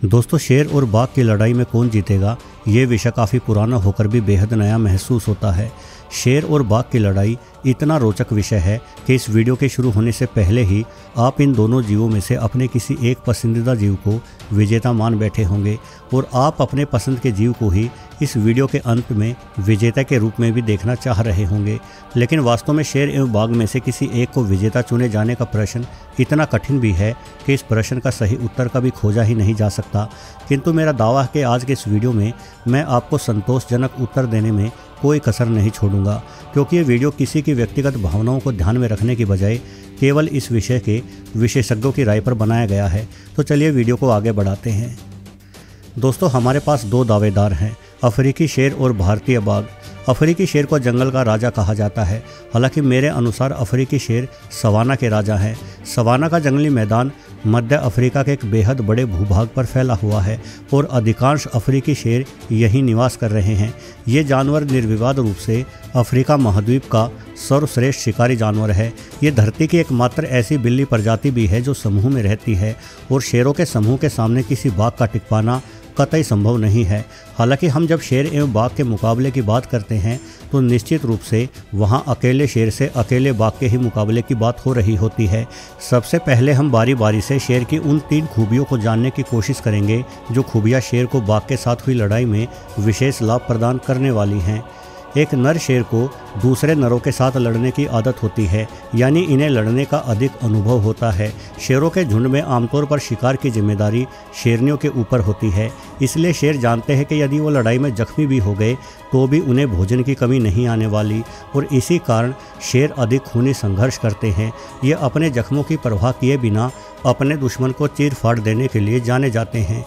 दोस्तों, शेर और बाघ की लड़ाई में कौन जीतेगा, ये विषय काफ़ी पुराना होकर भी बेहद नया महसूस होता है। शेर और बाघ की लड़ाई इतना रोचक विषय है कि इस वीडियो के शुरू होने से पहले ही आप इन दोनों जीवों में से अपने किसी एक पसंदीदा जीव को विजेता मान बैठे होंगे और आप अपने पसंद के जीव को ही इस वीडियो के अंत में विजेता के रूप में भी देखना चाह रहे होंगे। लेकिन वास्तव में शेर एवं बाघ में से किसी एक को विजेता चुने जाने का प्रश्न इतना कठिन भी है कि इस प्रश्न का सही उत्तर कभी खोजा ही नहीं जा सकता। किंतु मेरा दावा है कि आज के इस वीडियो में मैं आपको संतोषजनक उत्तर देने में कोई कसर नहीं छोड़ूंगा, क्योंकि ये वीडियो किसी की व्यक्तिगत भावनाओं को ध्यान में रखने की बजाय केवल इस विषय के विशेषज्ञों की राय पर बनाया गया है। तो चलिए वीडियो को आगे बढ़ाते हैं। दोस्तों, हमारे पास दो दावेदार हैं, अफ्रीकी शेर और भारतीय बाघ। अफ्रीकी शेर को जंगल का राजा कहा जाता है। हालांकि मेरे अनुसार अफ्रीकी शेर सवाना के राजा हैं। सवाना का जंगली मैदान मध्य अफ्रीका के एक बेहद बड़े भूभाग पर फैला हुआ है और अधिकांश अफ्रीकी शेर यहीं निवास कर रहे हैं। ये जानवर निर्विवाद रूप से अफ्रीका महाद्वीप का सर्वश्रेष्ठ शिकारी जानवर है। ये धरती की एकमात्र ऐसी बिल्ली प्रजाति भी है जो समूह में रहती है और शेरों के समूह के सामने किसी बाघ का टिक पाना कतई संभव नहीं है। हालांकि हम जब शेर एवं बाघ के मुकाबले की बात करते हैं तो निश्चित रूप से वहां अकेले शेर से अकेले बाघ के ही मुकाबले की बात हो रही होती है। सबसे पहले हम बारी बारी से शेर की उन 3 खूबियों को जानने की कोशिश करेंगे जो खूबियां शेर को बाघ के साथ हुई लड़ाई में विशेष लाभ प्रदान करने वाली हैं। एक नर शेर को दूसरे नरों के साथ लड़ने की आदत होती है, यानी इन्हें लड़ने का अधिक अनुभव होता है। शेरों के झुंड में आमतौर पर शिकार की जिम्मेदारी शेरनियों के ऊपर होती है। इसलिए शेर जानते हैं कि यदि वो लड़ाई में जख्मी भी हो गए तो भी उन्हें भोजन की कमी नहीं आने वाली, और इसी कारण शेर अधिक खूनी संघर्ष करते हैं। ये अपने जख्मों की परवाह किए बिना अपने दुश्मन को चीर फाड़ देने के लिए जाने जाते हैं।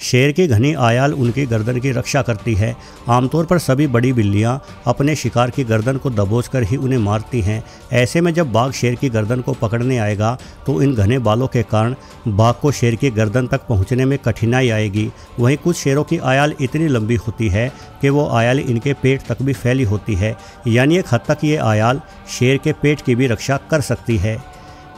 शेर की घनी आयाल उनकी गर्दन की रक्षा करती है। आमतौर पर सभी बड़ी बिल्लियां अपने शिकार की गर्दन को दबोचकर ही उन्हें मारती हैं। ऐसे में जब बाघ शेर की गर्दन को पकड़ने आएगा तो इन घने बालों के कारण बाघ को शेर की गर्दन तक पहुंचने में कठिनाई आएगी। वहीं कुछ शेरों की आयाल इतनी लंबी होती है कि वो आयाल इनके पेट तक भी फैली होती है, यानी एक हद तक ये आयाल शेर के पेट की भी रक्षा कर सकती है।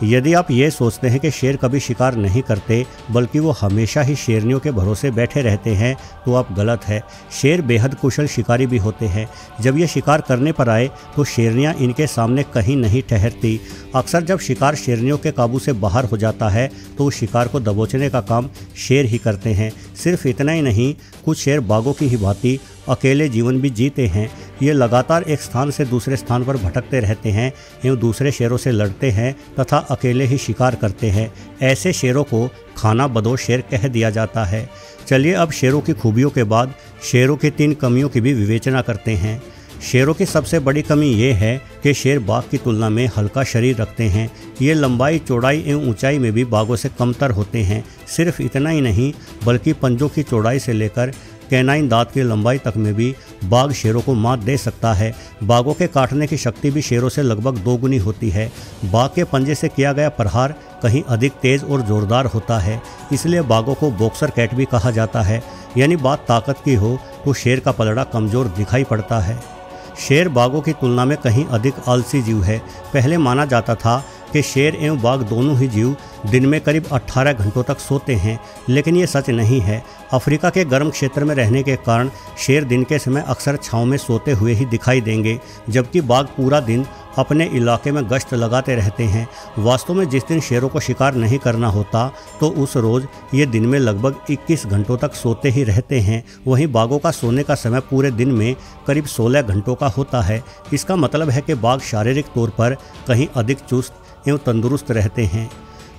यदि आप ये सोचते हैं कि शेर कभी शिकार नहीं करते बल्कि वो हमेशा ही शेरनियों के भरोसे बैठे रहते हैं तो आप गलत है। शेर बेहद कुशल शिकारी भी होते हैं। जब ये शिकार करने पर आए तो शेरनियां इनके सामने कहीं नहीं ठहरती। अक्सर जब शिकार शेरनियों के काबू से बाहर हो जाता है तो उस शिकार को दबोचने का काम शेर ही करते हैं। सिर्फ इतना ही नहीं, कुछ शेर बाघों की ही भांति अकेले जीवन भी जीते हैं। ये लगातार एक स्थान से दूसरे स्थान पर भटकते रहते हैं एवं दूसरे शेरों से लड़ते हैं तथा अकेले ही शिकार करते हैं। ऐसे शेरों को खाना बदोश शेर कह दिया जाता है। चलिए अब शेरों की खूबियों के बाद शेरों की 3 कमियों की भी विवेचना करते हैं। शेरों की सबसे बड़ी कमी ये है कि शेर बाघ की तुलना में हल्का शरीर रखते हैं। ये लंबाई, चौड़ाई एवं ऊंचाई में भी बाघों से कमतर होते हैं। सिर्फ इतना ही नहीं बल्कि पंजों की चौड़ाई से लेकर कैनाइन दांत की लंबाई तक में भी बाघ शेरों को मात दे सकता है। बाघों के काटने की शक्ति भी शेरों से लगभग 2 गुनी होती है। बाघ के पंजे से किया गया प्रहार कहीं अधिक तेज और जोरदार होता है। इसलिए बाघों को बॉक्सर कैट भी कहा जाता है, यानी बात ताकत की हो तो शेर का पलड़ा कमज़ोर दिखाई पड़ता है। शेर बाघों की तुलना में कहीं अधिक आलसी जीव है। पहले माना जाता था कि शेर एवं बाघ दोनों ही जीव दिन में करीब 18 घंटों तक सोते हैं, लेकिन ये सच नहीं है। अफ्रीका के गर्म क्षेत्र में रहने के कारण शेर दिन के समय अक्सर छांव में सोते हुए ही दिखाई देंगे, जबकि बाघ पूरा दिन अपने इलाके में गश्त लगाते रहते हैं। वास्तव में जिस दिन शेरों को शिकार नहीं करना होता तो उस रोज़ ये दिन में लगभग 21 घंटों तक सोते ही रहते हैं। वहीं बाघों का सोने का समय पूरे दिन में करीब 16 घंटों का होता है। इसका मतलब है कि बाघ शारीरिक तौर पर कहीं अधिक चुस्त एवं तंदुरुस्त रहते हैं।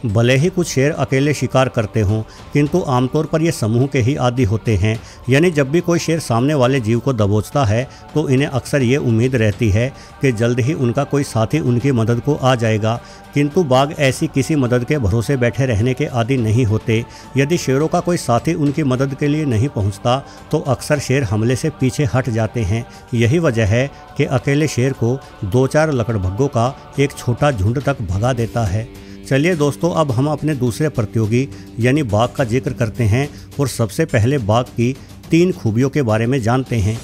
भले ही कुछ शेर अकेले शिकार करते हों, किंतु आमतौर पर ये समूह के ही आदी होते हैं। यानी जब भी कोई शेर सामने वाले जीव को दबोचता है तो इन्हें अक्सर ये उम्मीद रहती है कि जल्द ही उनका कोई साथी उनकी मदद को आ जाएगा। किंतु बाघ ऐसी किसी मदद के भरोसे बैठे रहने के आदी नहीं होते। यदि शेरों का कोई साथी उनकी मदद के लिए नहीं पहुंचता तो अक्सर शेर हमले से पीछे हट जाते हैं। यही वजह है कि अकेले शेर को 2-4 लकड़भग्गों का एक छोटा झुंड तक भगा देता है। चलिए दोस्तों, अब हम अपने दूसरे प्रतियोगी यानी बाघ का जिक्र करते हैं और सबसे पहले बाघ की 3 खूबियों के बारे में जानते हैं।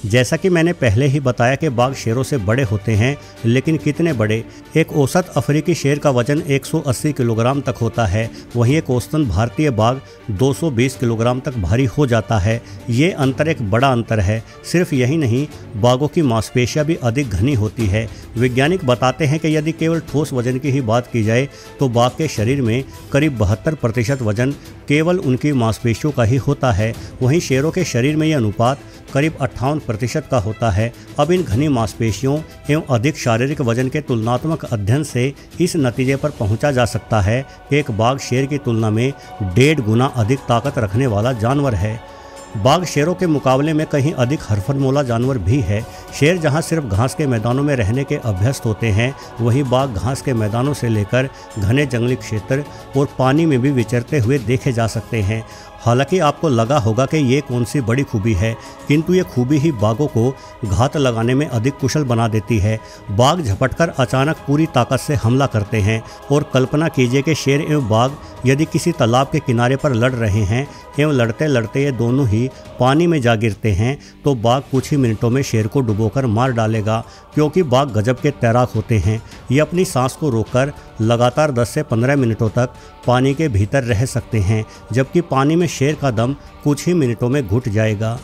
जैसा कि मैंने पहले ही बताया कि बाघ शेरों से बड़े होते हैं, लेकिन कितने बड़े। एक औसत अफ्रीकी शेर का वजन 180 किलोग्राम तक होता है, वहीं एक औसतन भारतीय बाघ 220 किलोग्राम तक भारी हो जाता है। ये अंतर एक बड़ा अंतर है। सिर्फ यही नहीं, बाघों की मांसपेशियां भी अधिक घनी होती है। वैज्ञानिक बताते हैं कि यदि केवल ठोस वजन की ही बात की जाए तो बाघ के शरीर में करीब 72% वजन केवल उनकी मांसपेशियों का ही होता है। वहीं शेरों के शरीर में यह अनुपात करीब 58% का होता है। अब इन घनी मांसपेशियों एवं अधिक शारीरिक वजन के तुलनात्मक अध्ययन से इस नतीजे पर पहुंचा जा सकता है कि एक बाघ शेर की तुलना में 1.5 गुना अधिक ताकत रखने वाला जानवर है। बाघ शेरों के मुकाबले में कहीं अधिक हरफनमौला जानवर भी है। शेर जहां सिर्फ घास के मैदानों में रहने के अभ्यस्त होते हैं, वहीं बाघ घास के मैदानों से लेकर घने जंगली क्षेत्र और पानी में भी विचरते हुए देखे जा सकते हैं। हालांकि आपको लगा होगा कि ये कौन सी बड़ी खूबी है, किंतु ये खूबी ही बाघों को घात लगाने में अधिक कुशल बना देती है। बाघ झपटकर अचानक पूरी ताकत से हमला करते हैं और कल्पना कीजिए कि शेर एवं बाघ यदि किसी तालाब के किनारे पर लड़ रहे हैं एवं लड़ते लड़ते ये दोनों ही पानी में जा गिरते हैं, तो बाघ कुछ ही मिनटों में शेर को डुबोकर मार डालेगा। क्योंकि बाघ गजब के तैराक होते हैं, ये अपनी सांस को रोककर लगातार 10 से 15 मिनटों तक पानी के भीतर रह सकते हैं, जबकि पानी में शेर का दम कुछ ही मिनटों में घुट जाएगा।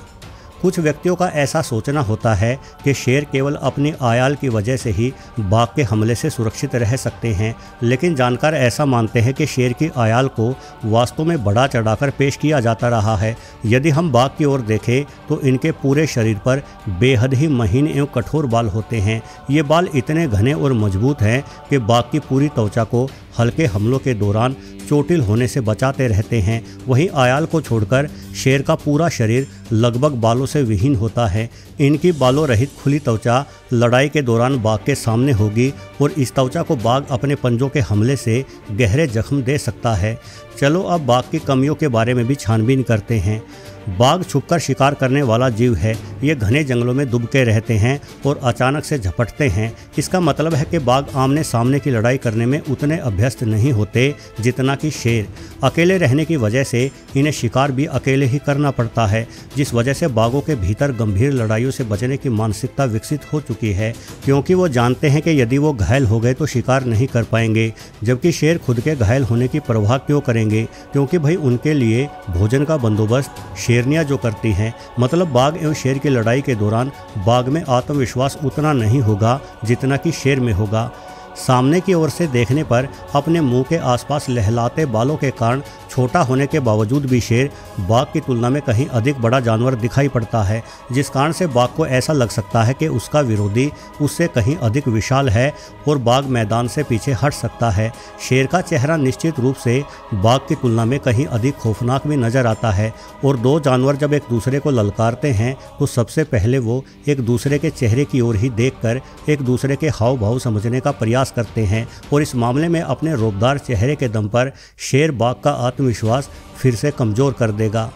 कुछ व्यक्तियों का ऐसा सोचना होता है कि शेर केवल अपनी आयाल की वजह से ही बाघ के हमले से सुरक्षित रह सकते हैं, लेकिन जानकार ऐसा मानते हैं कि शेर की आयाल को वास्तव में बढ़ा चढ़ाकर पेश किया जाता रहा है। यदि हम बाघ की ओर देखें तो इनके पूरे शरीर पर बेहद ही महीन एवं कठोर बाल होते हैं। ये बाल इतने घने और मजबूत हैं कि बाघ की पूरी त्वचा को हल्के हमलों के दौरान चोटिल होने से बचाते रहते हैं। वहीं आयाल को छोड़कर शेर का पूरा शरीर लगभग बालों से विहीन होता है। इनकी बालों रहित खुली त्वचा लड़ाई के दौरान बाघ के सामने होगी और इस त्वचा को बाघ अपने पंजों के हमले से गहरे जख्म दे सकता है। चलो अब बाघ की कमियों के बारे में भी छानबीन करते हैं। बाघ छुपकर शिकार करने वाला जीव है। ये घने जंगलों में दुबके रहते हैं और अचानक से झपटते हैं। इसका मतलब है कि बाघ आमने सामने की लड़ाई करने में उतने अभ्यस्त नहीं होते जितना कि शेर। अकेले रहने की वजह से इन्हें शिकार भी अकेले ही करना पड़ता है, जिस वजह से बाघों के भीतर गंभीर लड़ाइयों से बचने की मानसिकता विकसित हो चुकी है, क्योंकि वो जानते हैं कि यदि वो घायल हो गए तो शिकार नहीं कर पाएंगे। जबकि शेर खुद के घायल होने की परवाह क्यों करेंगे, क्योंकि भाई उनके लिए भोजन का बंदोबस्त शेरनियां जो करती हैं। मतलब बाघ एवं शेर की लड़ाई के दौरान बाघ में आत्मविश्वास उतना नहीं होगा जितना कि शेर में होगा। सामने की ओर से देखने पर अपने मुंह के आसपास लहलाते बालों के कारण छोटा होने के बावजूद भी शेर बाघ की तुलना में कहीं अधिक बड़ा जानवर दिखाई पड़ता है, जिस कारण से बाघ को ऐसा लग सकता है कि उसका विरोधी उससे कहीं अधिक विशाल है और बाघ मैदान से पीछे हट सकता है। शेर का चेहरा निश्चित रूप से बाघ की तुलना में कहीं अधिक खौफनाक भी नजर आता है और दो जानवर जब एक दूसरे को ललकारते हैं तो सबसे पहले वो एक दूसरे के चेहरे की ओर ही देखकर एक दूसरे के हाव भाव समझने का प्रयास करते हैं और इस मामले में अपने रोबदार चेहरे के दम पर शेर बाघ का आत्मविश्वास फिर से कमजोर कर देगा।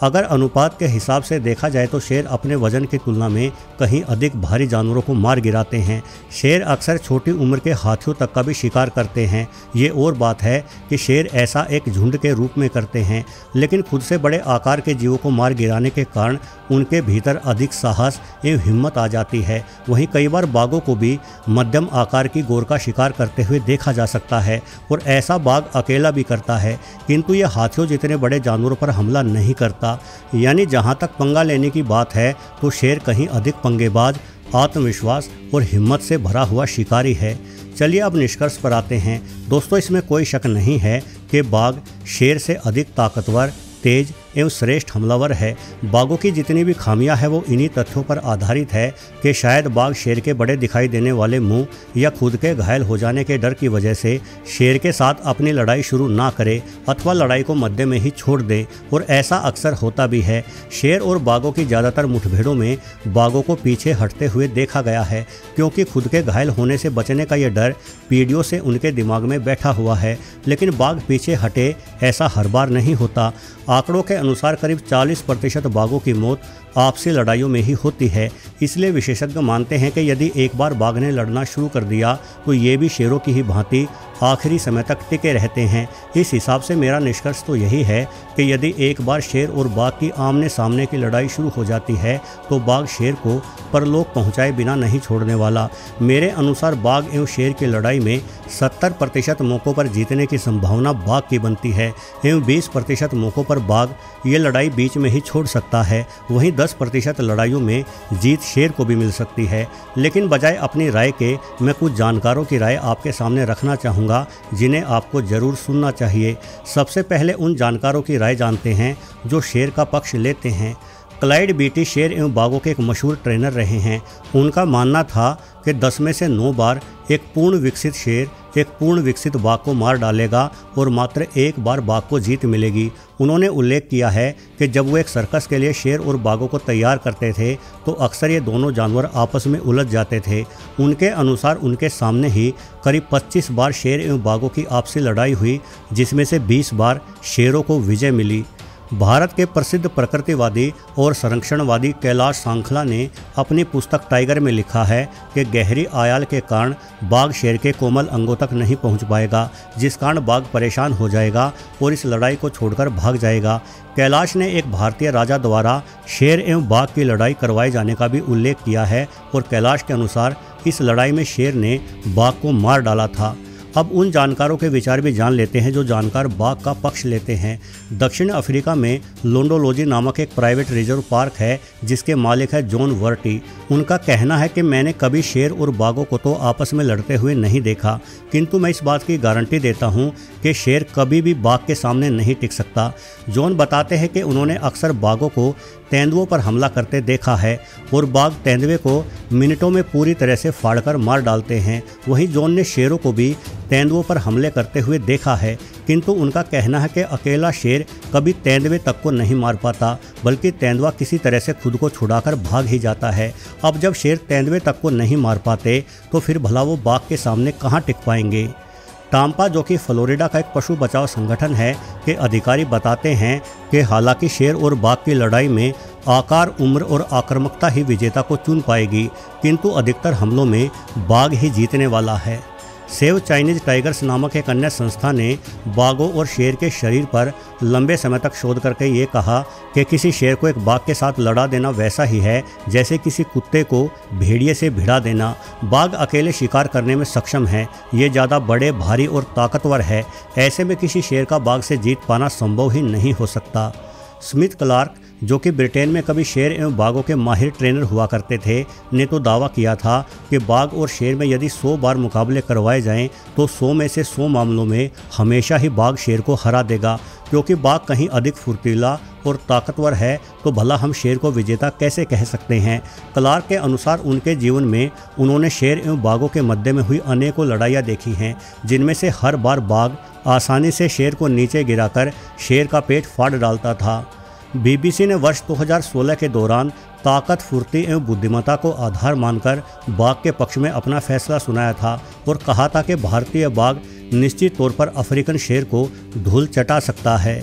अगर अनुपात के हिसाब से देखा जाए तो शेर अपने वजन की तुलना में कहीं अधिक भारी जानवरों को मार गिराते हैं। शेर अक्सर छोटी उम्र के हाथियों तक का भी शिकार करते हैं। ये और बात है कि शेर ऐसा एक झुंड के रूप में करते हैं, लेकिन खुद से बड़े आकार के जीवों को मार गिराने के कारण उनके भीतर अधिक साहस एवं हिम्मत आ जाती है। वहीं कई बार बाघों को भी मध्यम आकार की गोर का शिकार करते हुए देखा जा सकता है और ऐसा बाघ अकेला भी करता है, किंतु यह हाथियों जितने बड़े जानवरों पर हमला नहीं करता। यानी जहां तक पंगा लेने की बात है तो शेर कहीं अधिक पंगेबाज, आत्मविश्वास और हिम्मत से भरा हुआ शिकारी है। चलिए अब निष्कर्ष पर आते हैं। दोस्तों, इसमें कोई शक नहीं है कि बाघ शेर से अधिक ताकतवर, तेज एवं श्रेष्ठ हमलावर है। बाघों की जितनी भी खामियां हैं वो इन्हीं तथ्यों पर आधारित है कि शायद बाघ शेर के बड़े दिखाई देने वाले मुंह या खुद के घायल हो जाने के डर की वजह से शेर के साथ अपनी लड़ाई शुरू ना करे अथवा लड़ाई को मध्य में ही छोड़ दे, और ऐसा अक्सर होता भी है। शेर और बाघों की ज़्यादातर मुठभेड़ों में बाघों को पीछे हटते हुए देखा गया है, क्योंकि खुद के घायल होने से बचने का यह डर पीढ़ियों से उनके दिमाग में बैठा हुआ है। लेकिन बाघ पीछे हटे ऐसा हर बार नहीं होता। आंकड़ों के अनुसार करीब 40% बाघों की मौत आपसी लड़ाइयों में ही होती है। इसलिए विशेषज्ञ मानते हैं कि यदि एक बार बाघ ने लड़ना शुरू कर दिया तो ये भी शेरों की ही भांति आखिरी समय तक टिके रहते हैं। इस हिसाब से मेरा निष्कर्ष तो यही है कि यदि एक बार शेर और बाघ की आमने सामने की लड़ाई शुरू हो जाती है तो बाघ शेर को परलोक पहुंचाए बिना नहीं छोड़ने वाला। मेरे अनुसार बाघ एवं शेर की लड़ाई में 70% मौक़ों पर जीतने की संभावना बाघ की बनती है एवं 20% मौक़ों पर बाघ ये लड़ाई बीच में ही छोड़ सकता है। वहीं 10% लड़ाइयों में जीत शेर को भी मिल सकती है। लेकिन बजाय अपनी राय के मैं कुछ जानकारों की राय आपके सामने रखना चाहूँगा जिन्हें आपको ज़रूर सुनना चाहिए। सबसे पहले उन जानकारों की राय जानते हैं जो शेर का पक्ष लेते हैं। क्लाइड बीटी शेर एवं बाघों के एक मशहूर ट्रेनर रहे हैं। उनका मानना था कि 10 में से 9 बार एक पूर्ण विकसित शेर एक पूर्ण विकसित बाघ को मार डालेगा और मात्र एक बार बाघ को जीत मिलेगी। उन्होंने उल्लेख किया है कि जब वो एक सर्कस के लिए शेर और बाघों को तैयार करते थे तो अक्सर ये दोनों जानवर आपस में उलझ जाते थे। उनके अनुसार उनके सामने ही करीब 25 बार शेर एवं बाघों की आपसी लड़ाई हुई, जिसमें से 20 बार शेरों को विजय मिली। भारत के प्रसिद्ध प्रकृतिवादी और संरक्षणवादी कैलाश सांखला ने अपनी पुस्तक टाइगर में लिखा है कि गहरी आयाल के कारण बाघ शेर के कोमल अंगों तक नहीं पहुंच पाएगा, जिस कारण बाघ परेशान हो जाएगा और इस लड़ाई को छोड़कर भाग जाएगा। कैलाश ने एक भारतीय राजा द्वारा शेर एवं बाघ की लड़ाई करवाए जाने का भी उल्लेख किया है और कैलाश के अनुसार इस लड़ाई में शेर ने बाघ को मार डाला था। अब उन जानकारों के विचार भी जान लेते हैं जो जानकार बाघ का पक्ष लेते हैं। दक्षिण अफ्रीका में लोंडोलोजी नामक एक प्राइवेट रिजर्व पार्क है जिसके मालिक है जॉन वर्टी। उनका कहना है कि मैंने कभी शेर और बाघों को तो आपस में लड़ते हुए नहीं देखा, किंतु मैं इस बात की गारंटी देता हूं कि शेर कभी भी बाघ के सामने नहीं टिक सकता। जॉन बताते हैं कि उन्होंने अक्सर बाघों को तेंदुओं पर हमला करते देखा है और बाघ तेंदुए को मिनटों में पूरी तरह से फाड़कर मार डालते हैं। वहीं जॉन ने शेरों को भी तेंदुओं पर हमले करते हुए देखा है, किंतु उनका कहना है कि अकेला शेर कभी तेंदुए तक को नहीं मार पाता, बल्कि तेंदुआ किसी तरह से खुद को छुड़ाकर भाग ही जाता है। अब जब शेर तेंदुए तक को नहीं मार पाते तो फिर भला वो बाघ के सामने कहाँ टिक पाएंगे। टाम्पा, जो कि फ्लोरिडा का एक पशु बचाव संगठन है, के अधिकारी बताते हैं कि हालांकि शेर और बाघ की लड़ाई में आकार, उम्र और आक्रामकता ही विजेता को चुन पाएगी, किंतु अधिकतर हमलों में बाघ ही जीतने वाला है। सेव चाइनीज टाइगर्स नामक एक अन्य संस्था ने बाघों और शेर के शरीर पर लंबे समय तक शोध करके ये कहा कि किसी शेर को एक बाघ के साथ लड़ा देना वैसा ही है जैसे किसी कुत्ते को भेड़िए से भिड़ा देना। बाघ अकेले शिकार करने में सक्षम है, ये ज़्यादा बड़े, भारी और ताकतवर है। ऐसे में किसी शेर का बाघ से जीत पाना संभव ही नहीं हो सकता। स्मिथ क्लार्क, जो कि ब्रिटेन में कभी शेर एवं बाघों के माहिर ट्रेनर हुआ करते थे, ने तो दावा किया था कि बाघ और शेर में यदि 100 बार मुकाबले करवाए जाएं तो 100 में से 100 मामलों में हमेशा ही बाघ शेर को हरा देगा। क्योंकि बाघ कहीं अधिक फुर्तीला और ताकतवर है तो भला हम शेर को विजेता कैसे कह सकते हैं। क्लार्क के अनुसार उनके जीवन में उन्होंने शेर एवं बाघों के मध्य में हुई अनेकों लड़ाइयाँ देखी हैं, जिनमें से हर बार बाघ आसानी से शेर को नीचे गिराकर शेर का पेट फाड़ डालता था। बीबीसी ने वर्ष 2016 के दौरान ताकत, फुर्ती एवं बुद्धिमत्ता को आधार मानकर बाघ के पक्ष में अपना फैसला सुनाया था और कहा था कि भारतीय बाघ निश्चित तौर पर अफ्रीकन शेर को धूल चटा सकता है।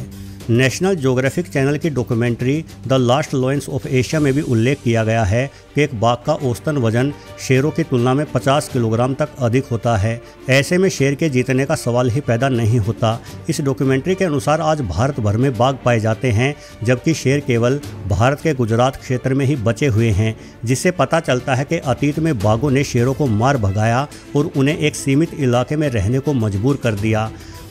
नेशनल ज्योग्राफिक चैनल की documentary the last Lions of Asia में भी उल्लेख किया गया है कि एक बाघ का औसतन वजन शेरों की तुलना में 50 किलोग्राम तक अधिक होता है। ऐसे में शेर के जीतने का सवाल ही पैदा नहीं होता। इस डॉक्यूमेंट्री के अनुसार आज भारत भर में बाघ पाए जाते हैं, जबकि शेर केवल भारत के गुजरात क्षेत्र में ही बचे हुए हैं, जिससे पता चलता है कि अतीत में बाघों ने शेरों को मार भगाया और उन्हें एक सीमित इलाके में रहने को मजबूर कर दिया।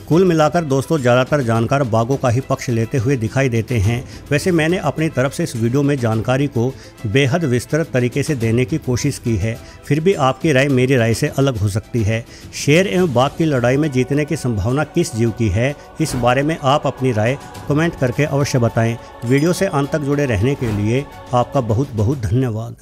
कुल मिलाकर दोस्तों, ज़्यादातर जानकार बाघों का ही पक्ष लेते हुए दिखाई देते हैं। वैसे मैंने अपनी तरफ से इस वीडियो में जानकारी को बेहद विस्तृत तरीके से देने की कोशिश की है, फिर भी आपकी राय मेरी राय से अलग हो सकती है। शेर एवं बाघ की लड़ाई में जीतने की संभावना किस जीव की है, इस बारे में आप अपनी राय कमेंट करके अवश्य बताएं। वीडियो से अंत तक जुड़े रहने के लिए आपका बहुत बहुत धन्यवाद।